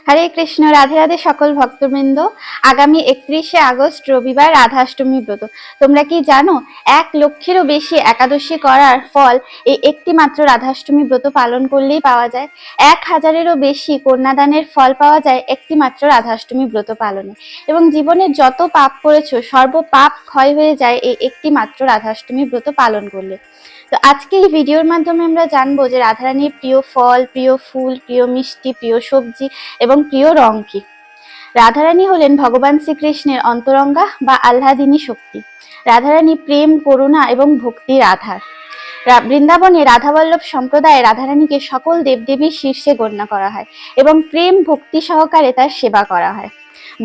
হরে কৃষ্ণ। রাধে রাধে সকল ভক্তবৃন্দ। আগামী 31শে আগস্ট রবিবার রাধাষ্টমী ব্রত। তোমরা কি জানো 1 লক্ষেরও বেশি একাদশী করার ফল এই একটি মাত্র রাধাষ্টমী ব্রত পালন করলেই পাওয়া যায়। 1000-এরও বেশি কন্যাদানের ফল পাওয়া যায় একটি মাত্র রাধাষ্টমী ব্রত পালনে। এবং জীবনের যত পাপ করেছো সর্ব পাপ ক্ষয় হয়ে যায় এই একটি মাত্র রাধাষ্টমী ব্রত পালন করলে। তো আজকে এই ভিডিওর মাধ্যমে আমরা জানবো যে রাধারানীর প্রিয় ফল, প্রিয় ফুল, প্রিয় মিষ্টি, প্রিয় সবজি এবং প্রিয় রং কি। রাধারানী হলেন ভগবান শ্রীকৃষ্ণের অন্তরঙ্গা বা আহ্লাদিনী শক্তি। রাধারানী প্রেম, করুণা এবং ভক্তির আধার। বৃন্দাবনে রাধাবল্লভ সম্প্রদায়ে রাধারানীকে সকল দেবদেবীর শীর্ষে গণ্য করা হয় এবং প্রেম ভক্তি সহকারে তার সেবা করা হয়।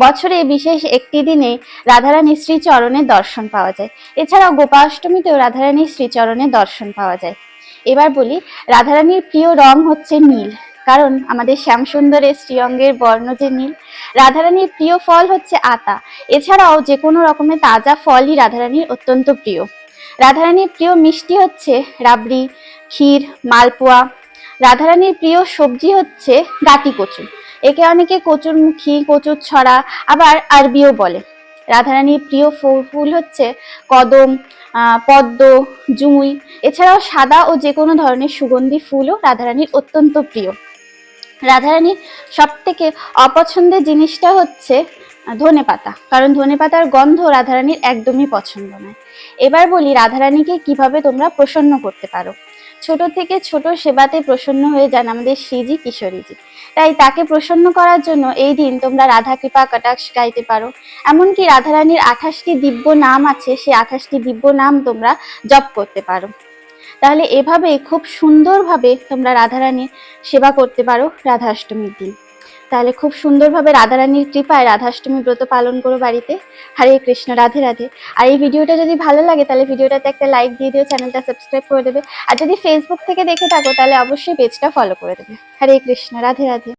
বছরে বিশেষ একটি দিনে রাধারানীর শ্রীচরণের দর্শন পাওয়া যায়। এছাড়াও গোপাষ্টমীতেও রাধারানীর শ্রীচরণের দর্শন পাওয়া যায়। এবার বলি, রাধারানীর প্রিয় রং হচ্ছে নীল, কারণ আমাদের শ্যামসুন্দরের শ্রীঅঙ্গের বর্ণ যে নীল। রাধারানীর প্রিয় ফল হচ্ছে আতা। এছাড়াও যে কোনো রকমের তাজা ফলই রাধারানীর অত্যন্ত প্রিয়। রাধারানীর প্রিয় মিষ্টি হচ্ছে রাবড়ি, ক্ষীর, মালপোয়া। রাধারানীর প্রিয় সবজি হচ্ছে গাটি কচু। একে অনেকে কচুরমুখী, কচুর ছড়া, আবার আরবিও বলে। রাধারানীর প্রিয় ফুল হচ্ছে কদম, পদ্ম, জুঁই। এছাড়াও সাদা ও যে কোনো ধরনের সুগন্ধি ফুলও রাধারানীর অত্যন্ত প্রিয়। রাধারানীর সব থেকে অপছন্দের জিনিসটা হচ্ছে ধনেপাতা, কারণ ধনেপাতার গন্ধ রাধারানীর একদমই পছন্দ নয়। এবার বলি, রাধারানীকে কিভাবে তোমরা প্রসন্ন করতে পারো। ছোট থেকে ছোট সেবাতে প্রসন্ন হয়ে যান আমাদের শ্রীজি কিশোরীজি। তাই তাকে প্রসন্ন করার জন্য এই দিন তোমরা রাধা কৃপা কটাক্ষ গাইতে পারো। এমনকি রাধারানীর 28টি দিব্য নাম আছে, সেই 28টি দিব্য নাম তোমরা জপ করতে পারো। তাহলে এভাবে খুব সুন্দরভাবে তোমরা রাধারানীর সেবা করতে পারো রাধাষ্টমীর দিন। তাহলে খুব সুন্দরভাবে রাধারানীর কৃপায় রাধাষ্টমী ব্রত পালন করো বাড়িতে। হরে কৃষ্ণ, রাধে রাধে। আর এই ভিডিওটা যদি ভালো লাগে তাহলে ভিডিওটাতে একটা লাইক দিয়ে দিও, চ্যানেলটা সাবস্ক্রাইব করে দেবে। আর যদি ফেসবুক থেকে দেখে থাকো তাহলে অবশ্যই পেজটা ফলো করে দেবে। হরে কৃষ্ণ, রাধে রাধে।